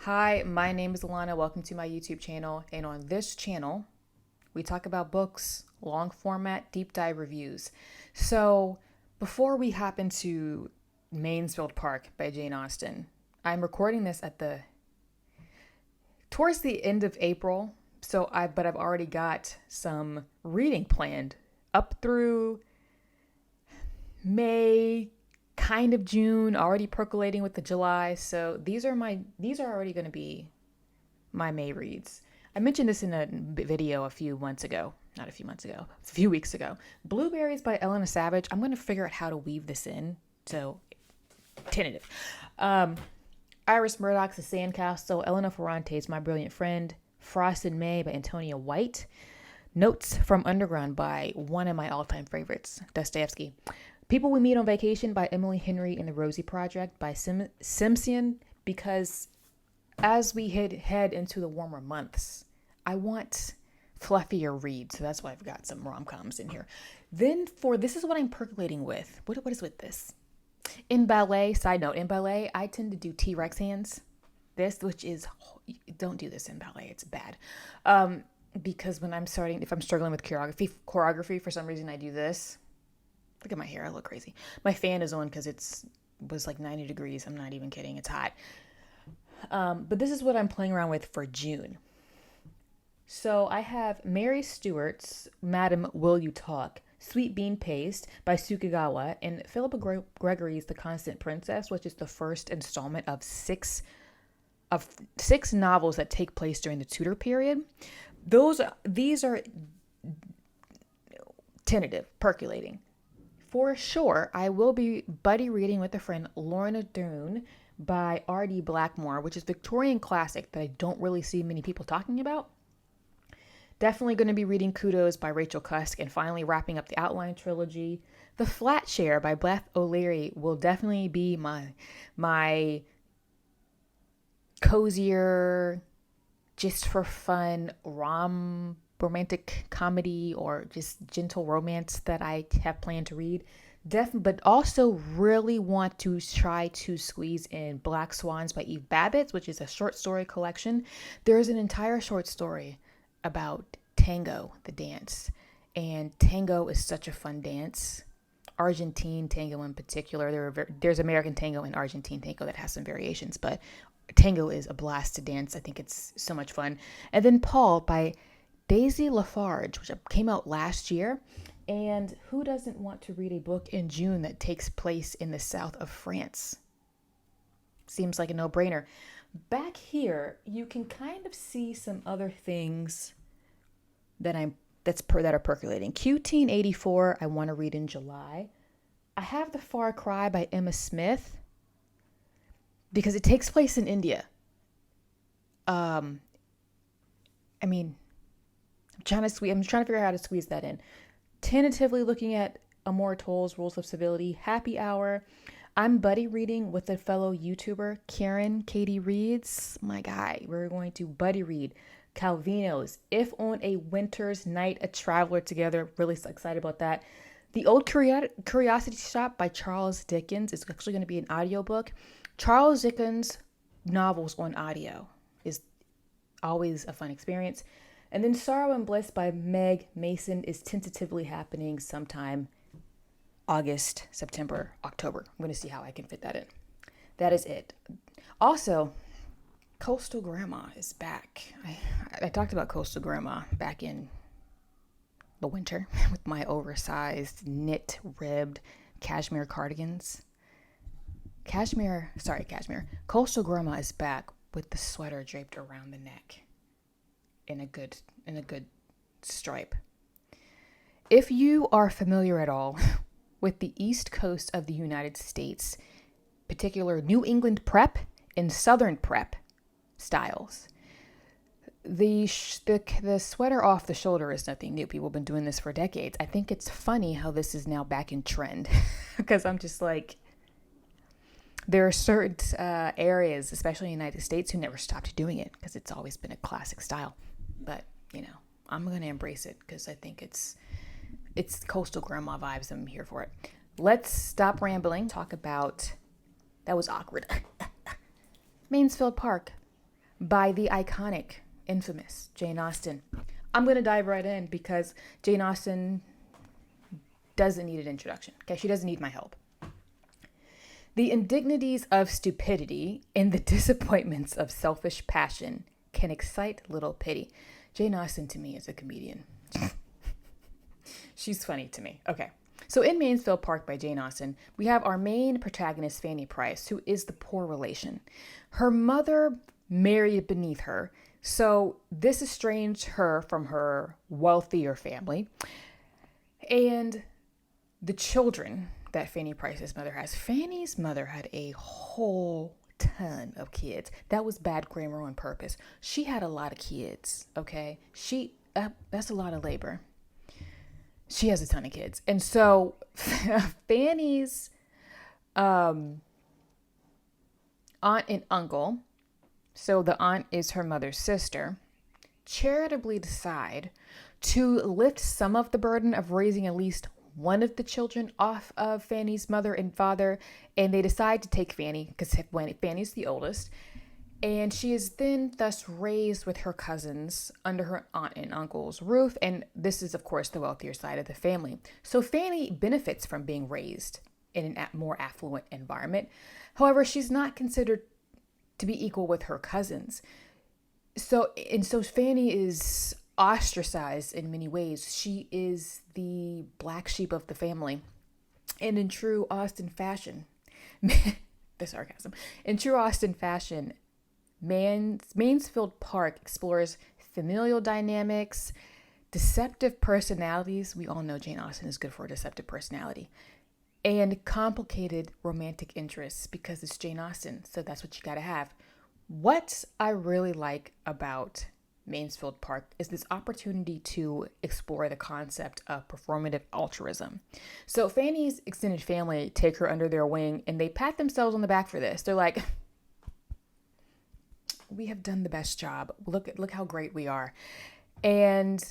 Hi, my name is Alana. Welcome to my YouTube channel. And on this channel, we talk about books, long format, deep dive reviews. So before we hop into Mansfield Park by Jane Austen, I'm recording this towards the end of April. But I've already got some reading planned up through May, kind of June, already percolating with the July. So these are already going to be my May reads. I mentioned this in a video a few weeks ago. Blueberries by Elena Savage. I'm going to figure out how to weave this in. So tentative. Iris Murdoch's The Sandcastle. Elena Ferrante's My Brilliant Friend. Frost in May by Antonia White. Notes from Underground by one of my all-time favorites, Dostoevsky. People We Meet on Vacation by Emily Henry and the Rosie Project by Simpson, because as we head into the warmer months, I want fluffier reads, so that's why I've got some rom-coms in here. Then this is what I'm percolating with. What is with this? In ballet, side note, in ballet, I tend to do T-Rex hands. Don't do this in ballet, it's bad. Because if I'm struggling with choreography, for some reason I do this. Look at my hair, I look crazy. My fan is on because was like 90 degrees. I'm not even kidding, it's hot. But this is what I'm playing around with for June. So I have Mary Stewart's Madam Will You Talk, Sweet Bean Paste by Sukigawa, and Philippa Gregory's The Constant Princess, which is the first installment of six novels that take place during the Tudor period. These are tentative, percolating. For sure, I will be buddy reading with a friend Lorna Doone by R.D. Blackmore, which is Victorian classic that I don't really see many people talking about. Definitely going to be reading Kudos by Rachel Cusk, and finally wrapping up the Outline trilogy. The Flat Share by Beth O'Leary will definitely be my cozier, just for fun romantic comedy or just gentle romance that I have planned to read. But also really want to try to squeeze in Black Swans by Eve Babbitt, which is a short story collection. There is an entire short story about tango, the dance. And tango is such a fun dance. Argentine tango in particular. There's American tango and Argentine tango that has some variations, but tango is a blast to dance. I think it's so much fun. And then Paul by Daisy Lafarge, which came out last year. And who doesn't want to read a book in June that takes place in the south of France? Seems like a no-brainer. Back here, you can kind of see some other things that are percolating. Q-Teen 84, I want to read in July. I have The Far Cry by Emma Smith because it takes place in India. I'm trying to figure out how to squeeze that in. Tentatively looking at Amor Towles' Rules of Civility, Happy Hour. I'm buddy reading with a fellow YouTuber, Katie Reads, my guy. We're going to buddy read Calvino's If on a Winter's Night, A Traveler Together. Really excited about that. The Old Curiosity Shop by Charles Dickens is actually going to be an audiobook. Charles Dickens novels on audio is always a fun experience. And then Sorrow and Bliss by Meg Mason is tentatively happening sometime August, September, October. I'm going to see how I can fit that in. That is it. Also, Coastal Grandma is back. I talked about Coastal Grandma back in the winter with my oversized knit ribbed cashmere cardigans. Cashmere. Coastal Grandma is back with the sweater draped around the neck in a good stripe. If you are familiar at all with the East Coast of the United States, particular New England prep and Southern prep styles, the sweater off the shoulder is nothing new. People have been doing this for decades. I think it's funny how this is now back in trend because I'm just like, there are certain areas, especially in the United States, who never stopped doing it because it's always been a classic style. But, I'm going to embrace it because I think it's Coastal Grandma vibes. I'm here for it. Let's stop rambling. Talk about, that was awkward. Mansfield Park. by the iconic, infamous Jane Austen. I'm going to dive right in because Jane Austen doesn't need an introduction. Okay, she doesn't need my help. The indignities of stupidity and the disappointments of selfish passion can excite little pity. Jane Austen to me is a comedian. She's funny to me. Okay. So in Mansfield Park by Jane Austen, we have our main protagonist, Fanny Price, who is the poor relation. Her mother married beneath her, so this estranged her from her wealthier family. And the children that Fanny Price's mother has. Fanny's mother had a whole ton of kids. That was bad grammar on purpose. She had a lot of kids, okay? That's a lot of labor. She has a ton of kids. And so Fanny's aunt and uncle, so the aunt is her mother's sister, charitably decide to lift some of the burden of raising at least one of the children off of Fanny's mother and father, and they decide to take Fanny because Fanny's the oldest, and she is then thus raised with her cousins under her aunt and uncle's roof, and this is of course the wealthier side of the family. So Fanny benefits from being raised in a more affluent environment. However, she's not considered to be equal with her cousins. So Fanny is ostracized in many ways. She is the black sheep of the family. And in true Austen fashion, the sarcasm, in true Austen fashion, Mansfield Park explores familial dynamics, deceptive personalities. We all know Jane Austen is good for a deceptive personality. And complicated romantic interests because it's Jane Austen. So that's what you got to have. What I really like about Mansfield Park is this opportunity to explore the concept of performative altruism. So Fanny's extended family take her under their wing and they pat themselves on the back for this. They're like, we have done the best job. Look how great we are. And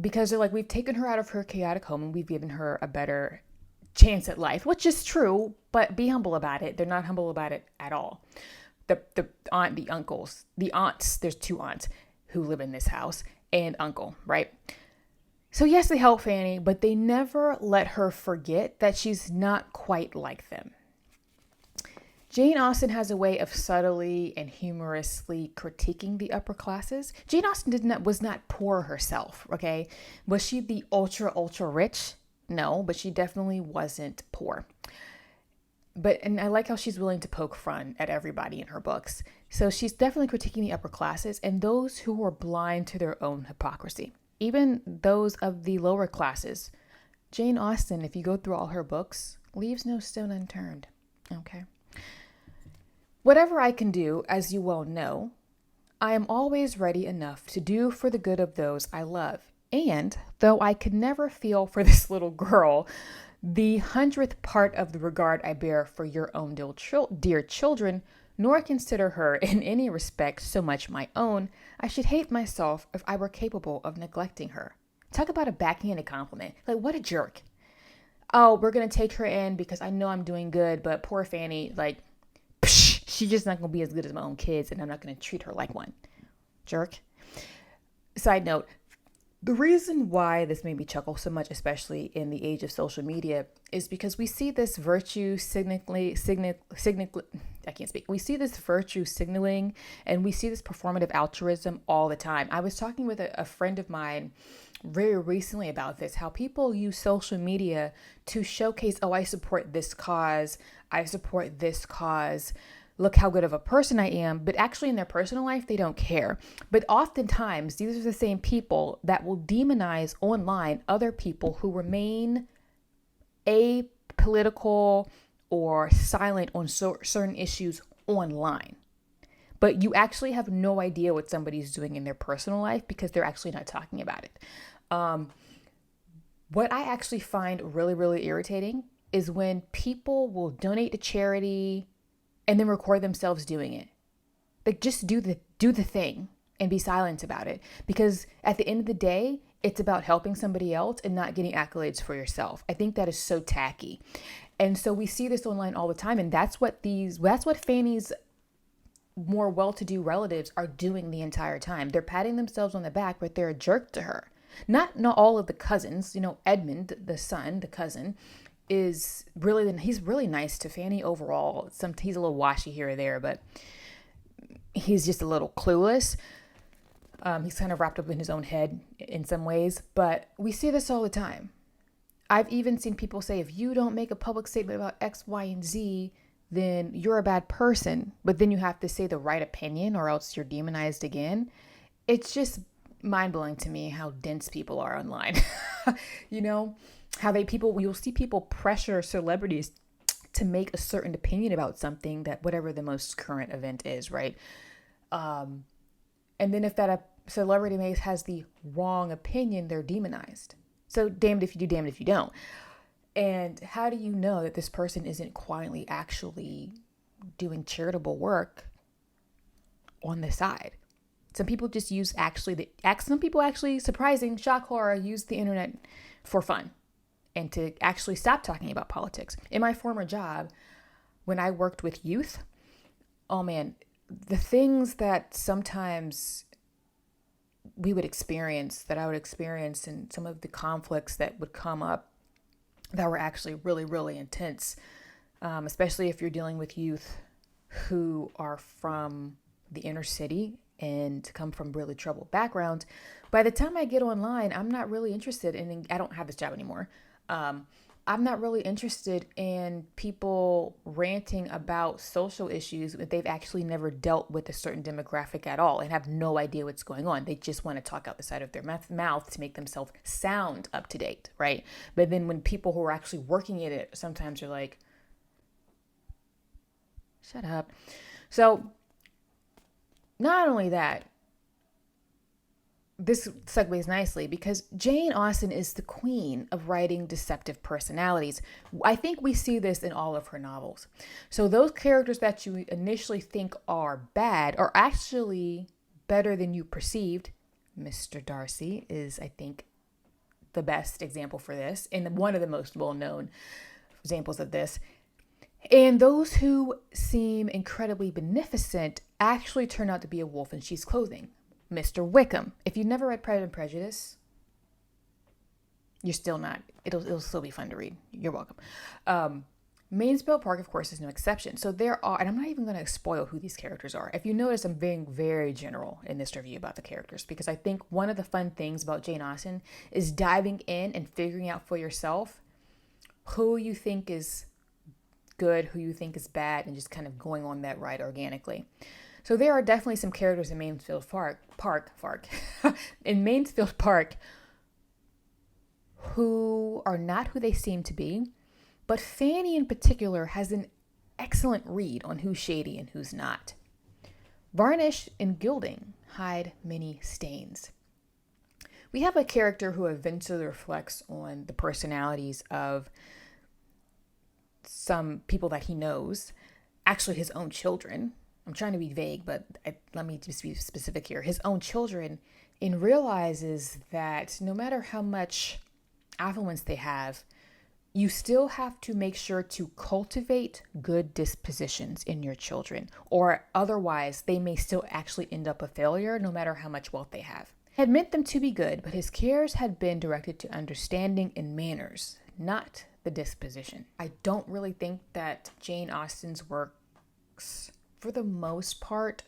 because they're like, we've taken her out of her chaotic home and we've given her a better chance at life, which is true, but be humble about it. They're not humble about it at all. The aunt, the uncles, the aunts, there's two aunts who live in this house, and uncle, right? So yes, they help Fanny, but they never let her forget that she's not quite like them. Jane Austen has a way of subtly and humorously critiquing the upper classes. Jane Austen was not poor herself, okay? Was she the ultra rich? No, but she definitely wasn't poor. And I like how she's willing to poke fun at everybody in her books. So she's definitely critiquing the upper classes and those who are blind to their own hypocrisy, even those of the lower classes. Jane Austen, if you go through all her books, leaves no stone unturned, okay? Whatever I can do, as you well know, I am always ready enough to do for the good of those I love. And though I could never feel for this little girl the 100th part of the regard I bear for your own dear children, nor consider her in any respect so much my own, I should hate myself if I were capable of neglecting her. Talk about a backhanded compliment. Like, what a jerk. Oh, we're going to take her in because I know I'm doing good, but poor Fanny, like, she's just not going to be as good as my own kids, and I'm not going to treat her like one. Jerk. Side note, the reason why this made me chuckle so much, especially in the age of social media, is because we see this virtue we see this virtue signaling and we see this performative altruism all the time. I was talking with a friend of mine very recently about this, how people use social media to showcase, oh, I support this cause, look how good of a person I am, but actually in their personal life, they don't care. But oftentimes, these are the same people that will demonize online other people who remain apolitical or silent on certain issues online. But you actually have no idea what somebody's doing in their personal life because they're actually not talking about it. What I actually find really, really irritating is when people will donate to charity and then record themselves doing it. Like, just do the thing and be silent about it. Because at the end of the day, it's about helping somebody else and not getting accolades for yourself. I think that is so tacky. And so we see this online all the time. And that's what Fanny's more well-to-do relatives are doing the entire time. They're patting themselves on the back, but they're a jerk to her. Not all of the cousins. Edmund, the son, the cousin, he's really nice to Fanny overall. He's a little washy here or there, but he's just a little clueless. He's kind of wrapped up in his own head in some ways, but we see this all the time. I've even seen people say, if you don't make a public statement about X, Y, and Z, then you're a bad person. But then you have to say the right opinion or else you're demonized again. It's just mind-blowing to me how dense people are online. You'll see people pressure celebrities to make a certain opinion about something, that whatever the most current event is, right? And then if that celebrity has the wrong opinion, they're demonized. So damned if you do, damned if you don't. And how do you know that this person isn't quietly actually doing charitable work on the side? Some people just some people actually, surprising, shock, horror, use the internet for fun and to actually stop talking about politics. In my former job, when I worked with youth, oh man, the things that sometimes I would experience, and some of the conflicts that would come up that were actually really, really intense, especially if you're dealing with youth who are from the inner city and come from really troubled backgrounds. By the time I get online, I'm not really interested in, I don't have this job anymore. I'm not really interested in people ranting about social issues if they've actually never dealt with a certain demographic at all and have no idea what's going on. They just want to talk out the side of their mouth to make themselves sound up to date, right? But then when people who are actually working in it, sometimes you're like, shut up. So not only that, this segues nicely because Jane Austen is the queen of writing deceptive personalities. I think we see this in all of her novels. So those characters that you initially think are bad are actually better than you perceived. Mr. Darcy is, I think, the best example for this, and one of the most well-known examples of this. And those who seem incredibly beneficent actually turn out to be a wolf in sheep's clothing. Mr. Wickham. If you've never read Pride and Prejudice, you're still not. It'll still be fun to read. You're welcome. Mansfield Park, of course, is no exception. So there are, and I'm not even going to spoil who these characters are. If you notice, I'm being very general in this review about the characters because I think one of the fun things about Jane Austen is diving in and figuring out for yourself who you think is good, who you think is bad, and just kind of going on that ride organically. So there are definitely some characters in Mansfield Park, in Mansfield Park, who are not who they seem to be, but Fanny in particular has an excellent read on who's shady and who's not. Varnish and gilding hide many stains. We have a character who eventually reflects on the personalities of some people that he knows, actually his own children. I'm trying to be vague, but let me just be specific here. His own children, and realizes that no matter how much affluence they have, you still have to make sure to cultivate good dispositions in your children, or otherwise they may still actually end up a failure no matter how much wealth they have. He had meant them to be good, but his cares had been directed to understanding and manners, not the disposition. I don't really think that Jane Austen's works, for the most part,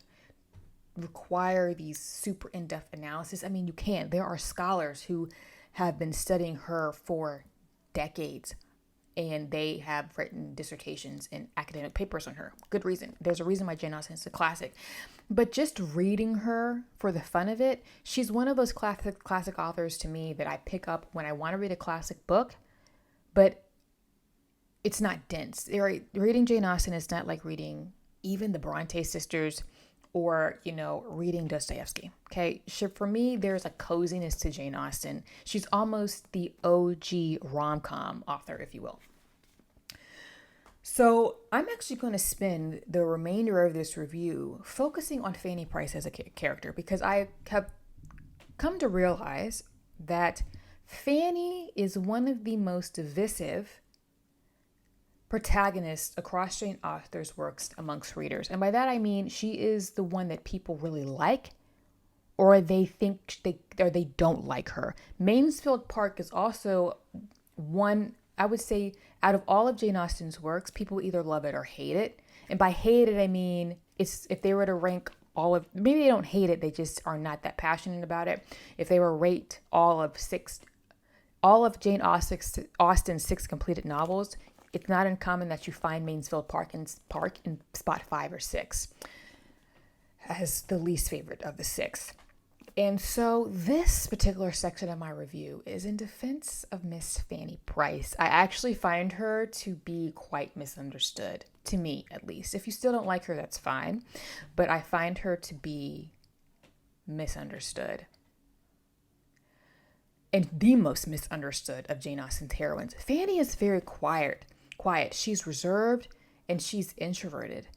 require these super in-depth analysis. I mean, you can. There are scholars who have been studying her for decades, and they have written dissertations and academic papers on her. Good reason. There's a reason why Jane Austen is a classic. But just reading her for the fun of it, she's one of those classic authors to me that I pick up when I want to read a classic book, but it's not dense. Reading Jane Austen is not like reading even the Bronte sisters or, reading Dostoevsky. Okay. For me, there's a coziness to Jane Austen. She's almost the OG rom-com author, if you will. So I'm actually going to spend the remainder of this review focusing on Fanny Price as a character, because I have come to realize that Fanny is one of the most divisive protagonist across Jane Austen's works amongst readers. And by that I mean she is the one that people really like, or they don't like her. Mansfield Park is also one, I would say, out of all of Jane Austen's works, people either love it or hate it. And by hate it, I mean, it's if they were to rank maybe they don't hate it, they just are not that passionate about it. If they were to rate all of Jane Austen's 6 completed novels, it's not uncommon that you find Mansfield Park in spot 5 or 6 as the least favorite of the 6. And so this particular section of my review is in defense of Miss Fanny Price. I actually find her to be quite misunderstood, to me at least. If you still don't like her, that's fine. But I find her to be misunderstood. And the most misunderstood of Jane Austen's heroines. Fanny is very quiet. She's reserved and she's introverted.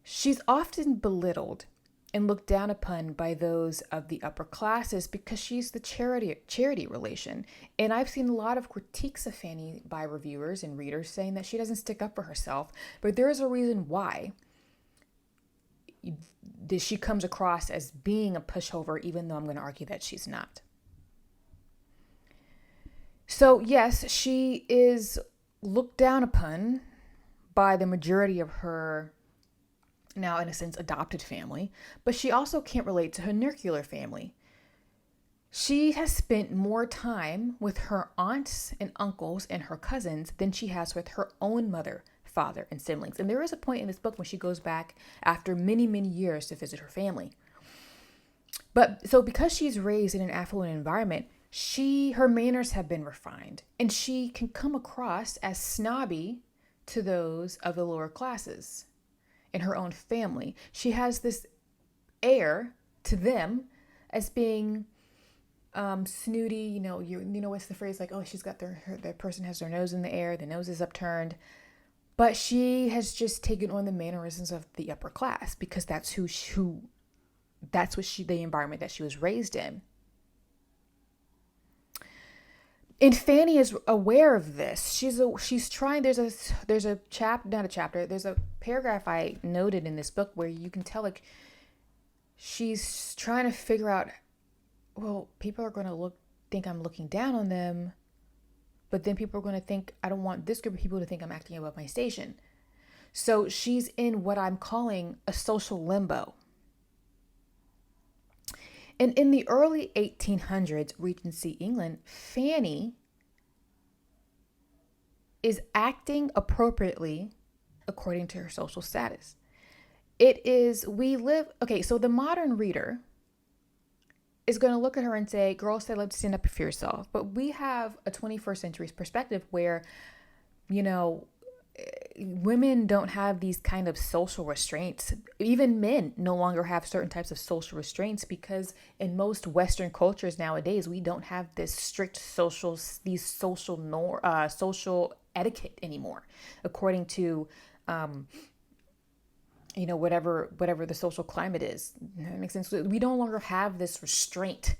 She's often belittled and looked down upon by those of the upper classes because she's the charity relation. And I've seen a lot of critiques of Fanny by reviewers and readers saying that she doesn't stick up for herself. But there is a reason why she comes across as being a pushover, even though I'm going to argue that she's not. So yes, she is looked down upon by the majority of her, now in a sense, adopted family, but she also can't relate to her nuclear family. She has spent more time with her aunts and uncles and her cousins than she has with her own mother, father, and siblings. And there is a point in this book when she goes back after many, many years to visit her family. But so because she's raised in an affluent environment, her manners have been refined, and she can come across as snobby to those of the lower classes in her own family. She has this air to them as being snooty. You know what's the phrase, like, oh, she's got that person has their nose in the air, the nose is upturned. But she has just taken on the mannerisms of the upper class because that's the environment that she was raised in. And Fanny is aware of this. She's trying. There's a paragraph I noted in this book where you can tell, like, she's trying to figure out, well, people are going to think I'm looking down on them, but then people are going to think, I don't want this group of people to think I'm acting above my station. So she's in what I'm calling a social limbo. And in the early 1800s, Regency England, Fanny is acting appropriately according to her social status. So the modern reader is going to look at her and say, girl, let's stand up for yourself. But we have a 21st century perspective where, women don't have these kind of social restraints. Even men no longer have certain types of social restraints because in most Western cultures nowadays, we don't have this strict social etiquette anymore, according to, whatever the social climate is. That makes sense. We no longer have this restraint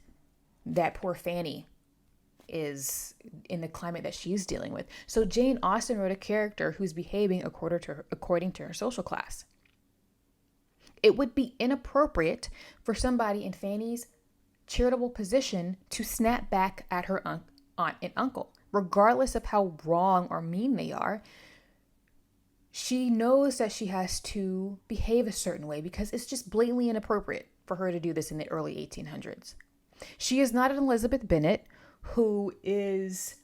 that poor Fanny is in the climate that she's dealing with. So Jane Austen wrote a character who's behaving according to her social class. It would be inappropriate for somebody in Fanny's charitable position to snap back at her aunt and uncle, regardless of how wrong or mean they are. She knows that she has to behave a certain way because it's just blatantly inappropriate for her to do this in the early 1800s. She is not an Elizabeth Bennet, who is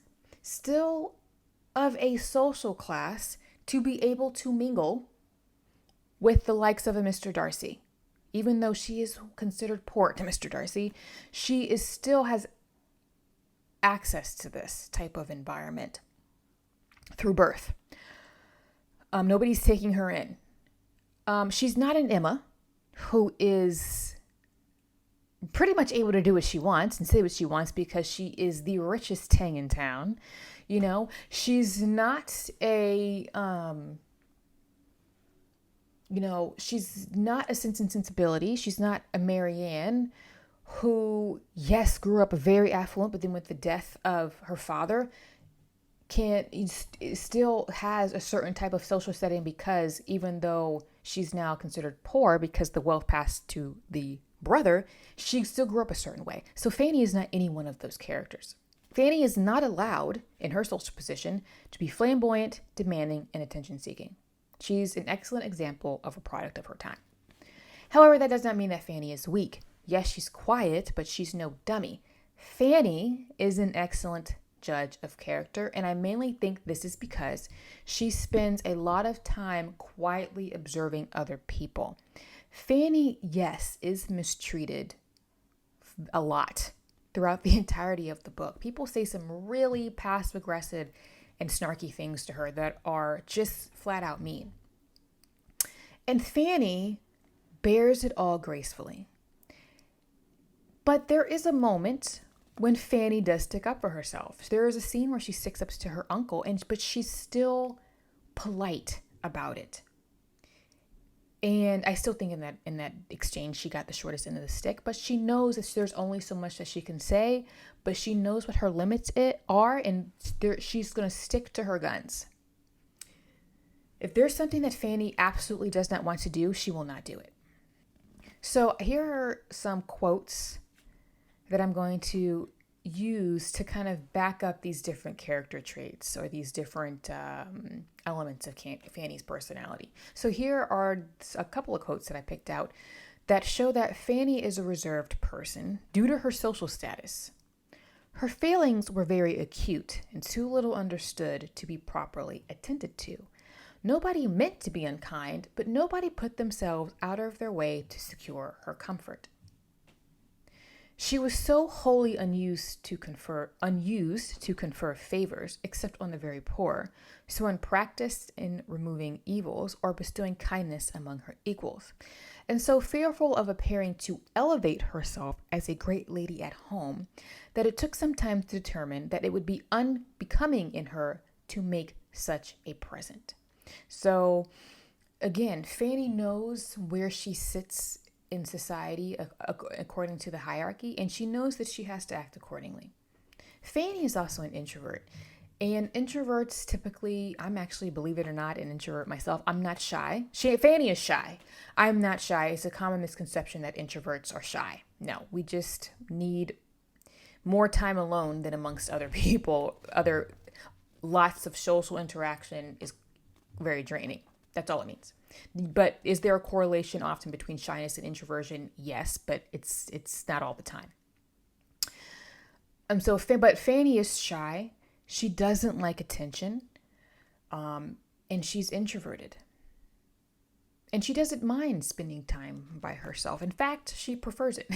still of a social class to be able to mingle with the likes of a Mr. Darcy. Even though she is considered poor to Mr. Darcy, she still has access to this type of environment through birth. Nobody's taking her in. She's not an Emma, who is pretty much able to do what she wants and say what she wants because she is the richest tang in town. She's not she's not a Sense and Sensibility. She's not a Marianne, who, yes, grew up very affluent, but then with the death of her father, still has a certain type of social setting, because even though she's now considered poor because the wealth passed to the brother, she still grew up a certain way. So Fanny is not any one of those characters. Fanny is not allowed, in her social position, to be flamboyant, demanding, and attention seeking. She's an excellent example of a product of her time. However, that does not mean that Fanny is weak. Yes, she's quiet, but she's no dummy. Fanny is an excellent judge of character, and I mainly think this is because she spends a lot of time quietly observing other people. Fanny, yes, is mistreated a lot throughout the entirety of the book. People say some really passive-aggressive and snarky things to her that are just flat out mean. And Fanny bears it all gracefully. But there is a moment when Fanny does stick up for herself. There is a scene where she sticks up to her uncle, but she's still polite about it. And I still think in that exchange, she got the shortest end of the stick, but she knows that there's only so much that she can say, but she knows what her limits are, and she's going to stick to her guns. If there's something that Fanny absolutely does not want to do, she will not do it. So here are some quotes that I'm going to use to kind of back up these different character traits or these different elements of Fanny's personality. So here are a couple of quotes that I picked out that show that Fanny is a reserved person due to her social status. Her failings were very acute and too little understood to be properly attended to. Nobody meant to be unkind, but nobody put themselves out of their way to secure her comfort. She was so wholly unused to confer favors, except on the very poor, so unpracticed in removing evils or bestowing kindness among her equals, and so fearful of appearing to elevate herself as a great lady at home, that it took some time to determine that it would be unbecoming in her to make such a present. So, again, Fanny knows where she sits in society according to the hierarchy, and she knows that she has to act accordingly. Fanny is also an introvert, and introverts typically, I'm actually, believe it or not, an introvert myself. I'm not shy. Fanny is shy. I'm not shy. It's a common misconception that introverts are shy. No, we just need more time alone than amongst other people. Lots of social interaction is very draining. That's all it means. But is there a correlation often between shyness and introversion? Yes, but it's not all the time. But Fanny is shy. She doesn't like attention, and she's introverted. And she doesn't mind spending time by herself. In fact, she prefers it.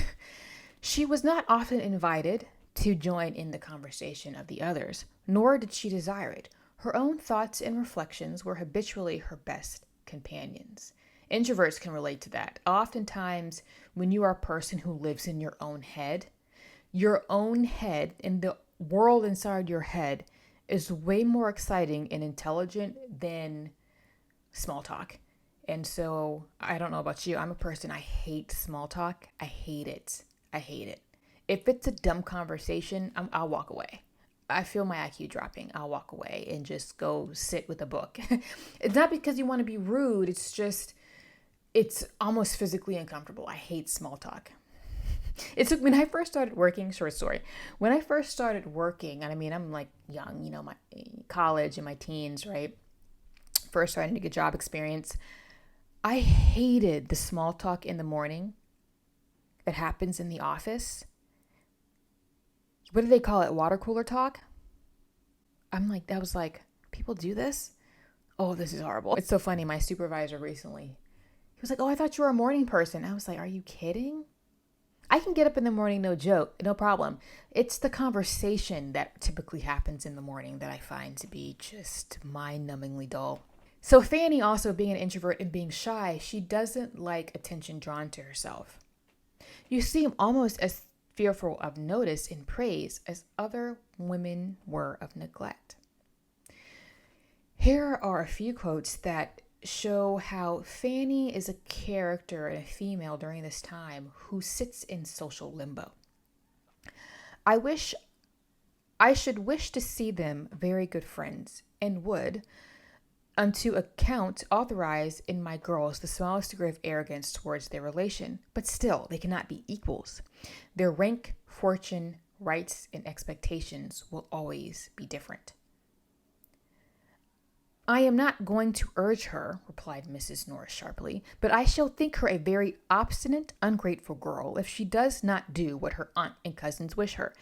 She was not often invited to join in the conversation of the others, nor did she desire it. Her own thoughts and reflections were habitually her best companions. Introverts can relate to that. Oftentimes, when you are a person who lives in your own head and the world inside your head is way more exciting and intelligent than small talk. And so, I don't know about you, I'm a person, I hate small talk. I hate it. If it's a dumb conversation, I'll walk away. I feel my IQ dropping. I'll walk away and just go sit with a book. It's not because you want to be rude. It's just, it's almost physically uncomfortable. I hate small talk. When I first started working, short story. When I first started working, and I mean, I'm like young, my college and my teens, right? First starting to get job experience. I hated the small talk in the morning that happens in the office. What do they call it? Water cooler talk? I was like, people do this? Oh, this is horrible. It's so funny. My supervisor recently, he was like, oh, I thought you were a morning person. I was like, are you kidding? I can get up in the morning, no joke, no problem. It's the conversation that typically happens in the morning that I find to be just mind-numbingly dull. So Fanny, also being an introvert and being shy, she doesn't like attention drawn to herself. You seem almost as fearful of notice and praise as other women were of neglect. Here are a few quotes that show how Fanny is a character and a female during this time who sits in social limbo. I wish I should wish to see them very good friends, and would, unto account, authorize in my girls the smallest degree of arrogance towards their relation. But still, they cannot be equals. Their rank, fortune, rights, and expectations will always be different. I am not going to urge her, replied Mrs. Norris sharply, but I shall think her a very obstinate, ungrateful girl if she does not do what her aunt and cousins wish her.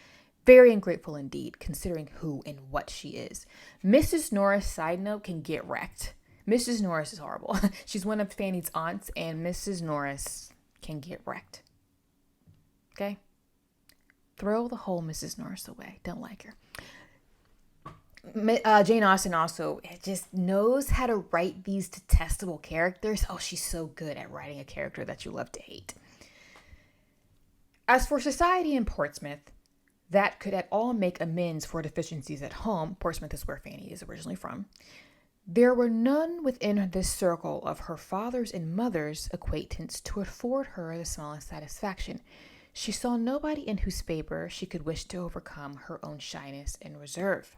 Very ungrateful indeed, considering who and what she is. Mrs. Norris, side note, can get wrecked. Mrs. Norris is horrible. She's one of Fanny's aunts, and Mrs. Norris can get wrecked. Okay? Throw the whole Mrs. Norris away. Don't like her. Jane Austen also just knows how to write these detestable characters. Oh, she's so good at writing a character that you love to hate. As for society in Portsmouth, that could at all make amends for deficiencies at home, Portsmouth is where Fanny is originally from, there were none within this circle of her father's and mother's acquaintance to afford her the smallest satisfaction. She saw nobody in whose favor she could wish to overcome her own shyness and reserve.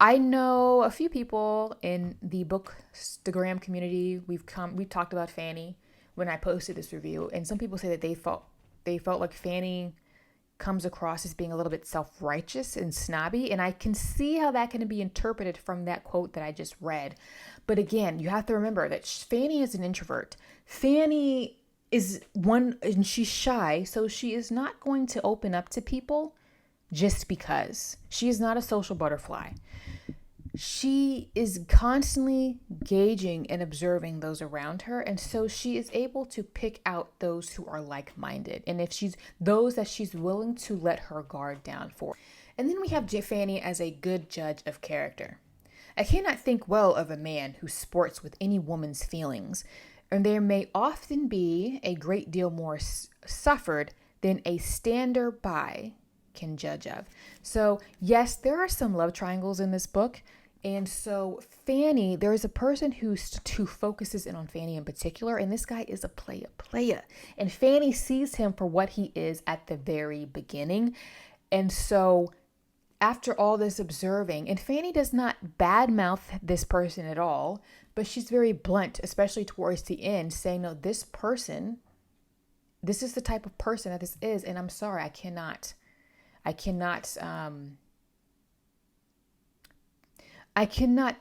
I know a few people in the Bookstagram community. We've talked about Fanny when I posted this review, and some people say that they felt like Fanny comes across as being a little bit self-righteous and snobby, and I can see how that can be interpreted from that quote that I just read. But again, you have to remember that Fanny is an introvert. Fanny is one, and she's shy, so she is not going to open up to people just because. She is not a social butterfly. She is constantly gauging and observing those around her, and so she is able to pick out those who are like-minded, and if she's those that she's willing to let her guard down for. And then we have Fanny as a good judge of character. I cannot think well of a man who sports with any woman's feelings, and there may often be a great deal more suffered than a stander-by can judge of. So yes, there are some love triangles in this book. And so Fanny, there is a person who focuses in on Fanny in particular, and this guy is a player. And Fanny sees him for what he is at the very beginning. And so after all this observing, and Fanny does not badmouth this person at all, but she's very blunt, especially towards the end, saying, no, this is the type of person that this is, and I'm sorry, I cannot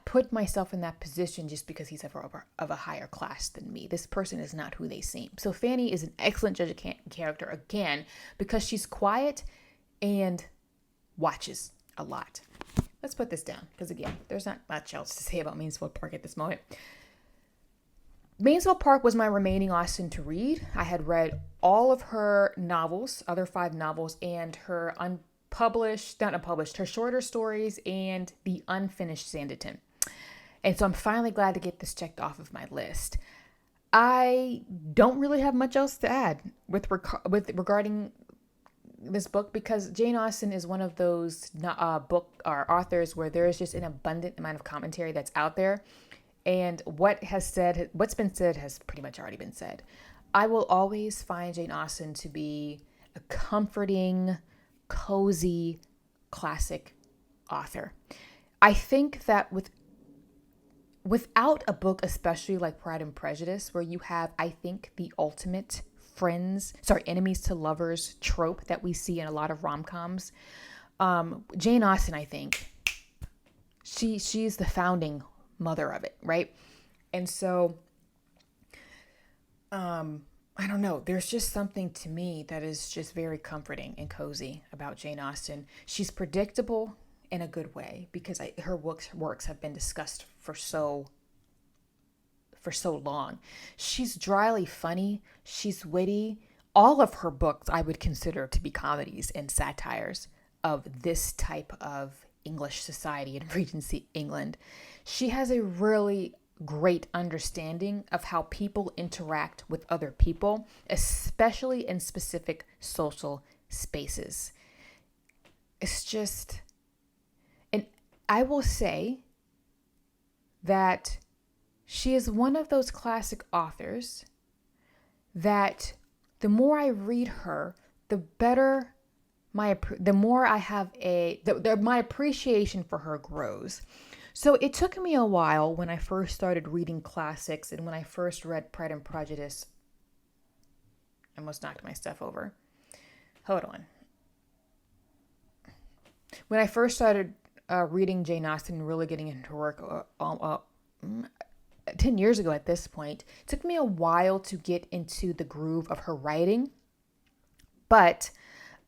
put myself in that position just because he's of a higher class than me. This person is not who they seem. So Fanny is an excellent judge of character, again, because she's quiet and watches a lot. Let's put this down, because again, there's not much else to say about Mansfield Park at this moment. Mansfield Park was my remaining Austen to read. I had read all of her novels, other 5 novels, and her her shorter stories, and the unfinished Sanditon. And so I'm finally glad to get this checked off of my list. I don't really have much else to add regarding this book, because Jane Austen is one of those book or authors where there is just an abundant amount of commentary that's out there. And what's been said has pretty much already been said. I will always find Jane Austen to be a comforting, cozy, classic author. I think that without a book, especially like Pride and Prejudice, where you have, I think, the ultimate enemies to lovers trope that we see in a lot of rom-coms, Jane Austen, I think, she's the founding mother of it, right? And so I don't know, there's just something to me that is just very comforting and cozy about Jane Austen. She's predictable in a good way, because her works have been discussed for so long. She's dryly funny, she's witty. All of her books I would consider to be comedies and satires of this type of English society in Regency England. She has a really great understanding of how people interact with other people, especially in specific social spaces. It's just, and I will say that she is one of those classic authors that the more I read her, the better the more I have my appreciation for her grows. So it took me a while when I first started reading classics and when I first read Pride and Prejudice. I almost knocked my stuff over. Hold on. When I first started reading Jane Austen and really getting into her work 10 years ago at this point, it took me a while to get into the groove of her writing. But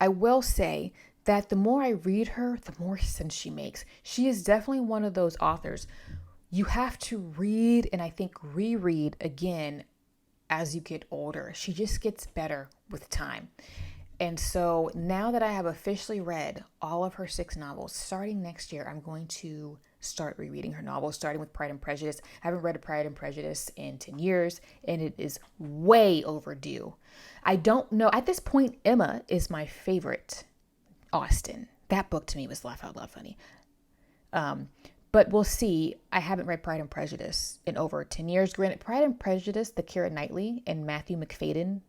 I will say that the more I read her, the more sense she makes. She is definitely one of those authors you have to read and I think reread again as you get older. She just gets better with time. And so now that I have officially read all of her 6 novels, starting next year, I'm going to start rereading her novels, starting with Pride and Prejudice. I haven't read Pride and Prejudice in 10 years, and it is way overdue. I don't know. At this point, Emma is my favorite Austen. That book to me was laugh out loud funny. But we'll see. I haven't read Pride and Prejudice in over 10 years. Granted, Pride and Prejudice, the Keira Knightley and Matthew McFadden,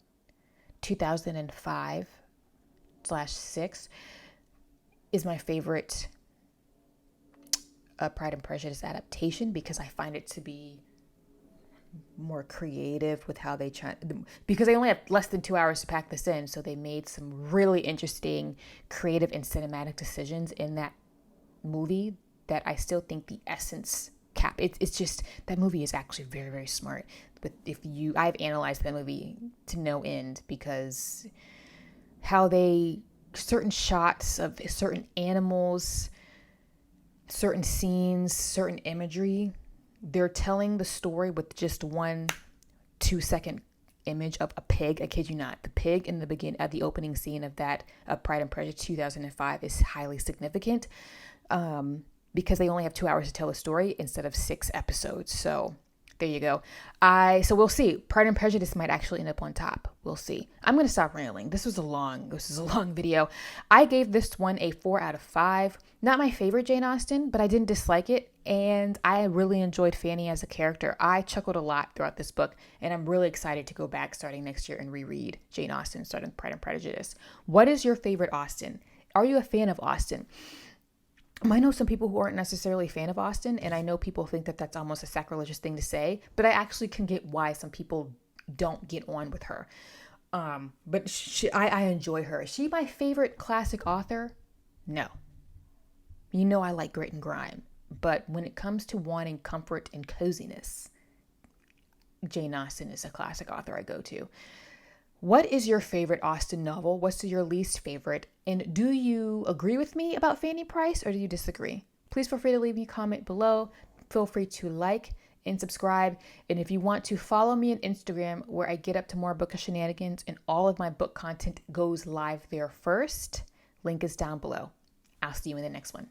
2005/6, is my favorite Pride and Prejudice adaptation because I find it to be more creative with how they try, because they only have less than 2 hours to pack this in. So they made some really interesting creative and cinematic decisions in that movie that I still think the essence it's just, that movie is actually very, very smart. But I've analyzed that movie to no end because how certain shots of certain animals, certain scenes, certain imagery, they're telling the story with just 1-2 second image of a pig. I kid you not. The pig in at the opening scene of that Pride and Prejudice 2005 is highly significant because they only have 2 hours to tell a story instead of 6 episodes. So there you go. So we'll see. Pride and Prejudice might actually end up on top. We'll see. I'm going to stop rambling. This is a long video. I gave this one a 4 out of 5. Not my favorite Jane Austen, but I didn't dislike it. And I really enjoyed Fanny as a character. I chuckled a lot throughout this book, and I'm really excited to go back starting next year and reread Jane Austen, starting Pride and Prejudice. What is your favorite Austen? Are you a fan of Austen? I know some people who aren't necessarily a fan of Austen, and I know people think that that's almost a sacrilegious thing to say, but I actually can get why some people don't get on with her. But I enjoy her. Is she my favorite classic author? No. You know I like grit and grime, but when it comes to wanting comfort and coziness, Jane Austen is a classic author I go to. What is your favorite Austen novel? What's your least favorite? And do you agree with me about Fanny Price or do you disagree? Please feel free to leave me a comment below. Feel free to like and subscribe. And if you want to follow me on Instagram, where I get up to more bookish shenanigans and all of my book content goes live there first, link is down below. I'll see you in the next one.